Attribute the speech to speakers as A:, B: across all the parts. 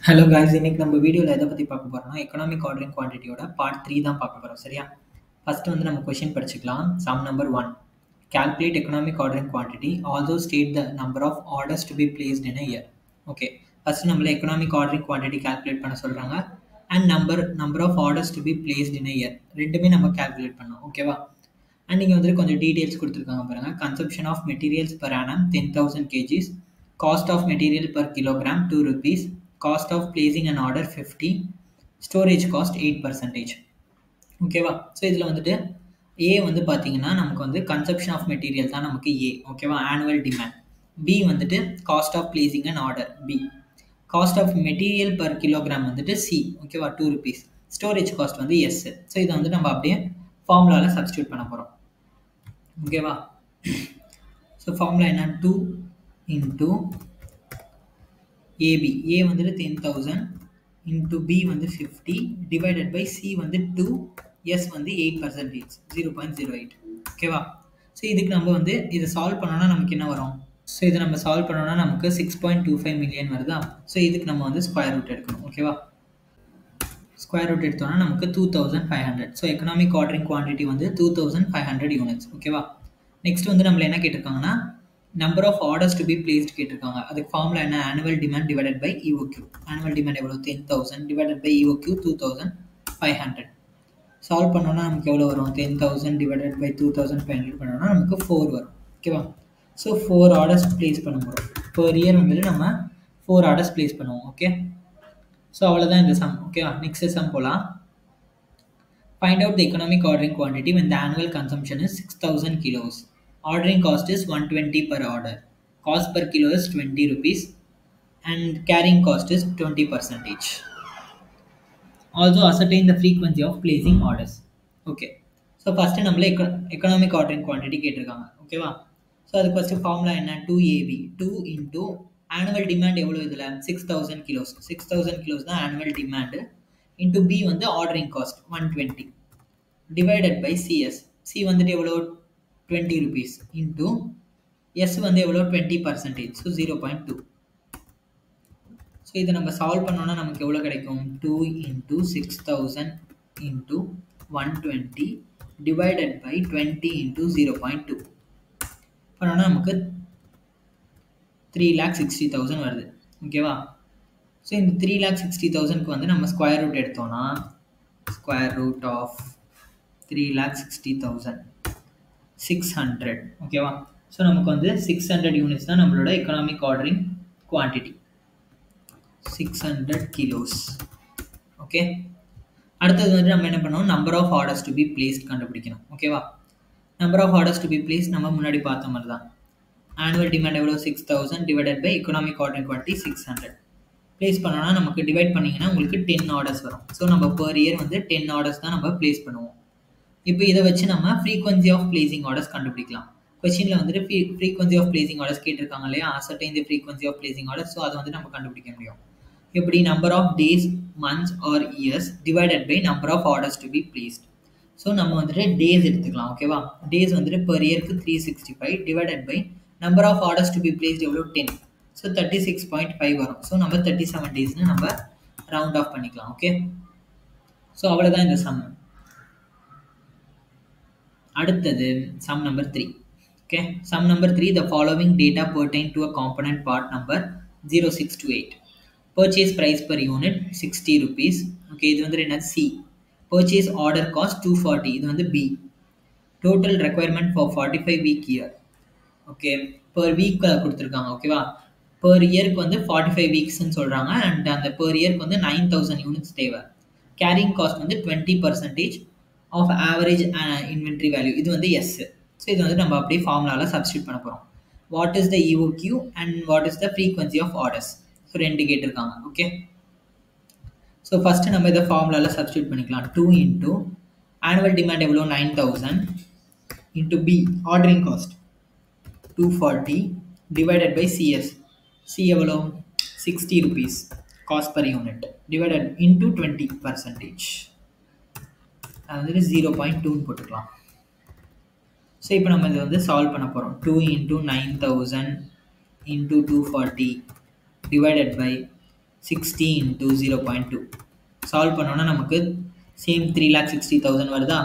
A: Hello guys, இன்னைக்கு நம்ம வீடியோவில் எதை பற்றி பார்க்க போகிறோம்னா எக்கனாமிக் ஆர்டரிங் குவான்டிட்டியோட பார்ட் 3 தான் பார்க்க போகிறோம். சரியா? ஃபர்ஸ்ட் வந்து நம்ம கொஷின் படிச்சுக்கலாம். Sum number 1, calculate economic ordering quantity although state the number of orders to be placed in a year. Okay, first நம்மள எக்கனாமிக் ஆர்டரிங் குவான்டிட்டி கால்குலேட் பண்ண சொல்கிறாங்க and number of orders to be placed in a year ரெண்டுமே நம்ம calculate பண்ணோம். ஓகேவா? And நீங்கள் வந்து கொஞ்சம் டீட்டெயில்ஸ் கொடுத்துருக்காங்க பாருங்க. Consumption of materials per annum 10,000 kgs, cost of material per kilogram 2 rupees, cost of placing an order 50, storage cost 8%. ஓகேவா? ஸோ இதில் வந்துட்டு ஏ வந்து பார்த்தீங்கன்னா நமக்கு வந்து கன்சப்ஷன் ஆஃப் மெட்டீரியல் தான் நமக்கு ஏ. ஓகேவா? Annual demand. பி வந்துட்டு cost of placing an order B. Cost of material per kilogram வந்துட்டு சி. ஓகேவா? 2 rupees. ஸ்டோரேஜ் காஸ்ட் வந்து எஸ். ஸோ இதை வந்து நம்ம அப்படியே ஃபார்முலாவில் சப்ஸ்டியூட் பண்ண போகிறோம். ஓகேவா? ஸோ ஃபார்முலா என்ன? 2 into AB. A வந்துட்டு 10,000 into B வந்து 50 divided by C வந்து 2, S வந்து 8%, 0.08. ஓகேவா? ஸோ இதுக்கு நம்ம வந்து இதை சால்வ் பண்ணோம்னா நமக்கு என்ன வரும்? ஸோ இதை நம்ம சால்வ் பண்ணோம்னா நமக்கு 6.25 million வருதா? ஸோ இதுக்கு நம்ம வந்து ஸ்கொயர் ரூட் எடுக்கணும். ஓகேவா? ஸ்கொயர் ரூட் எடுத்தோம்னா நமக்கு 2,500. ஸோ எக்கனாமிக் ஆர்டரிங் குவான்டிட்டி வந்து 2,500 யூனிட்ஸ். ஓகேவா? நெக்ஸ்ட் வந்து நம்மள என்ன கேட்டிருக்காங்கன்னா number of orders to be placed கேட்டிருக்காங்க. அதுக்கு ஃபார்முலா என்ன? Annual demand divided by EOQ. Annual demand எவ்வளோ? 10,000 டிவைடட் பை EOQ 2,500. சால்வ் பண்ணோம்னா நமக்கு எவ்வளோ வரும்? 10,000 டிவைடட் பை 2,500 பண்ணோம்னா நமக்கு 4 வரும். ஓகேவா? ஸோ 4 ஆர்டர்ஸ் பிளேஸ் பண்ண போகிறோம். பர் இயர் வந்துட்டு நம்ம 4 ஆர்டர்ஸ் பிளேஸ் பண்ணுவோம். ஓகே, ஸோ அவ்வளோதான் இந்த சம். ஓகேவா? நெக்ஸ்ட் சம் போகலாம். Find out the economic ordering quantity when the annual consumption is 6,000 kilos. Ordering cost is 120 per order. Cost per kilo is 20 rupees and carrying cost is 20%. Also ascertain the frequency of placing orders. Okay. So first நம்மளே economic ordering quantity கேட்டிருக்காங்க. ஓகேவா? So அதுக்கு first formula என்ன? 2AB. 2 into annual demand எவ்வளோ இதில்? 6,000 kilos. 6,000 kilos தான் annual demand. Into B வந்து ordering cost 120 divided by CS. C வந்துட்டு எவ்வளோ? 20 rupees into S வந்து எவ்வளோ? 20%, ஸோ 0.2. ஸோ இதை நம்ம சால்வ் பண்ணோம்னா நமக்கு எவ்வளோ கிடைக்கும்? 2 into 6,000 into 120 divided by 20 into 0.2 பண்ணோம்னா நமக்கு 3,60,000 வருது. ஓகேவா? ஸோ இந்த 3,60,000க்கு வந்து நம்ம ஸ்கொயர் ரூட் எடுத்தோம்னா ஸ்கொயர் ரூட் ஆஃப் 3,60,000 600. ஓகேவா? ஸோ நமக்கு வந்து 600 யூனிட்ஸ் தான் நம்மளோட economic ordering quantity. 600 kilos. Okay, அடுத்தது வந்து நம்ம என்ன பண்ணோம்? Number of orders to be placed கண்டுபிடிக்கணும். ஓகேவா? Number of orders to be placed நம்ம முன்னாடி பார்த்த மாதிரி தான். ஆனுவல் டிமாண்ட் எவ்வளோ? 6,000 divided by economic ordering quantity 600. Place பண்ணோம்னா நமக்கு டிவைட் பண்ணிங்கன்னா உங்களுக்கு 10 ஆர்டர்ஸ் வரும். ஸோ நம்ம பர் இயர் வந்து 10 ஆர்டர்ஸ் தான் நம்ம பிளேஸ் பண்ணுவோம். இப்போ இதை வச்சு நம்ம ஃப்ரீக்வன்சி ஆஃப் பிளேசிங் ஆர்டர்ஸ் கண்டுபிடிக்கலாம். கொஸ்டினில் வந்துட்டு ஃப்ரீக்வன்சி ஆஃப் பிளேசிங் ஆர்டர்ஸ் கேட்டிருக்காங்க இல்லையா? Ascertain the frequency of placing orders. So அதை வந்து நம்ம கண்டுபிடிக்க முடியும். எப்படி? Number of days, months or years divided by number of orders to be placed. So நம்ம வந்துட்டு டேஸ் எடுத்துக்கலாம். ஓகேவா? டேஸ் வந்துட்டு பர் இயருக்கு 365 divided by number of orders to be placed எவ்வளோ? 10. ஸோ 36.5 வரும். ஸோ நம்ம 37 டேஸ்னு நம்ம ரவுண்ட் ஆஃப் பண்ணிக்கலாம். ஓகே, ஸோ அவ்வளோதான் இந்த சம். அடுத்தது sum number 3. Okay, sum number 3, the following data pertain to a component part number 0628. Purchase price per unit 60 rupees. Okay, இது வந்து என்ன? C. Purchase order cost 240. இது வந்து B. Total requirement for 45 week year. Okay, per week கொடுத்துருக்காங்க. ஓகேவா? per இயருக்கு வந்து 45 வீக்ஸ்ன்னு சொல்கிறாங்க அண்ட் அந்த per இயருக்கு வந்து 9,000 யூனிட்ஸ் தேவை. கேரிங் காஸ்ட் வந்து 20% ஆஃப் ஆவரேஜ் இன்வென்ட்ரி வேல்யூ. இது வந்து எஸ். ஸோ இது வந்து நம்ம அப்படியே ஃபார்முலாவில் சப்ஸ்டியூட் பண்ண போகிறோம். What is the EOQ and what is the frequency of orders. So ரெண்டு கேட்டிருக்காங்க. ஓகே, ஸோ ஃபஸ்ட்டு நம்ம இதை ஃபார்முலாவில் சப்ஸ்டியூட் பண்ணிக்கலாம். 2 into ஆனுவல் டிமாண்ட் எவ்வளோ? 9,000 into B ordering cost 240 divided by CS. C எவ்வளோ? 60 rupees cost per unit divided into 20%. அது வந்துட்டு 0.2ன்னு போட்டுக்கலாம். ஸோ இப்போ நம்ம இதை வந்து சால்வ் பண்ண போகிறோம். 2 into 9,000 into 240 divided by 60 into 0.2 solve பண்ணோன்னா நமக்கு சேம் 3,60,000 வருதா,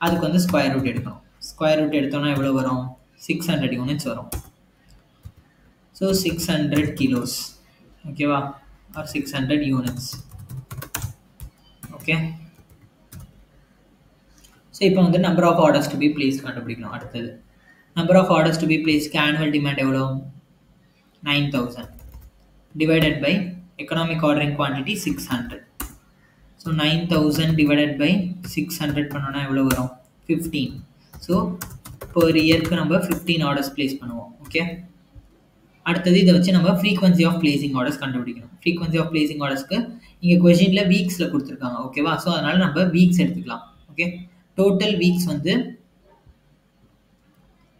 A: அதுக்கு வந்து ஸ்கொயர் ரூட் எடுக்கணும். ஸ்கொயர் ரூட் எடுத்தோன்னா எவ்வளோ வரும், 600 யூனிட்ஸ் வரும். ஸோ 600 கிலோஸ், ஓகேவா, ஆர் 600 யூனிட்ஸ். ஓகே, ஸோ இப்போ வந்து number of orders to be place கண்டுபிடிக்கணும். அடுத்தது நம்பர் ஆஃப் ஆர்டர்ஸ் டு பி பிளேஸ்க்கு ஆனுவல் டிமாண்ட் எவ்வளோ, 9,000 divided by economic ordering quantity 600. So 9,000 divided by 600 பண்ணோன்னா எவ்வளோ வரும், 15. ஸோ per இயர்க்கு நம்ம 15 ஆர்டர்ஸ் பிளேஸ் பண்ணுவோம். ஓகே, அடுத்தது இதை வச்சு நம்ம ஃப்ரீக்வன்சி ஆஃப் பிளேசிங் ஆர்டர்ஸ் கண்டுபிடிக்கணும். ஃப்ரீக்வன்சி ஆஃப் பிளேசிங் ஆர்டர்ஸ்க்கு இங்கே கொஷினில் வீக்ஸில் கொடுத்துருக்காங்க. ஓகேவா, ஸோ அதனால் நம்ம வீக்ஸ் எடுத்துக்கலாம். ஓகே, டோட்டல் வீக்ஸ் வந்து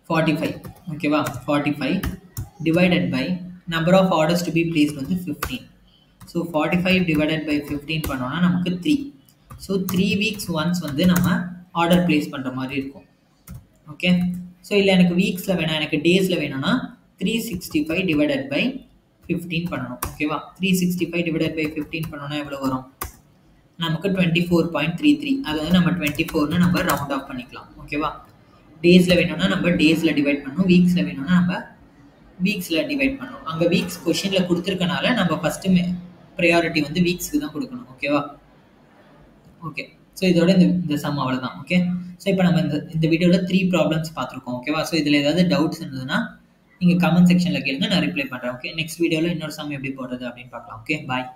A: 45. ஓகேவா, 45 divided by number of orders to be placed வந்து 15. ஸோ 45 divided by 15 பண்ணோன்னா நமக்கு 3. ஸோ 3 weeks once வந்து நம்ம ஆர்டர் பிளேஸ் பண்ணுற மாதிரி இருக்கும். ஓகே, ஸோ இல்லை எனக்கு வீக்ஸில் வேணாம், எனக்கு டேஸில் வேணும்னா 365 divided by 15 பண்ணணும். ஓகேவா, 365 divided by 15 பண்ணோன்னா எவ்வளோ வரும், நமக்கு 24.33. அது வந்து நம்ம 24ன்னு நம்ம ரவுண்ட் ஆஃப் பண்ணிக்கலாம். ஓகேவா, டேஸில் வேணும்னா நம்ம டேஸில் டிவைட் பண்ணணும், வீக்ஸில் வேணும்னா நம்ம வீக்ஸில் டிவைட் பண்ணணும். அங்கே வீக்ஸ் கொஷினில் கொடுத்துருக்கனால நம்ம ஃபஸ்ட்டு ப்ரையாரிட்டி வந்து வீக்ஸுக்கு தான் கொடுக்கணும். ஓகேவா, ஓகே, ஸோ இதோட இந்த சம் அவ்வளோதான். ஓகே, ஸோ இப்போ நம்ம இந்த வீடியோவில் 3 ப்ராப்ளம்ஸ் பார்த்துருக்கோம். ஓகேவா, ஸோ இதில் ஏதாவது டவுட்ஸ் இருந்ததுன்னா நீங்கள் கமெண்ட் செக்ஷனில் கேளுங்க, நான் ரிப்ளை பண்ணுறேன். ஓகே, நெக்ஸ்ட் வீடியோவில் இன்னொரு சம் எப்படி போடுறது அப்படின்னு பார்க்கலாம். ஓகே, பாய்.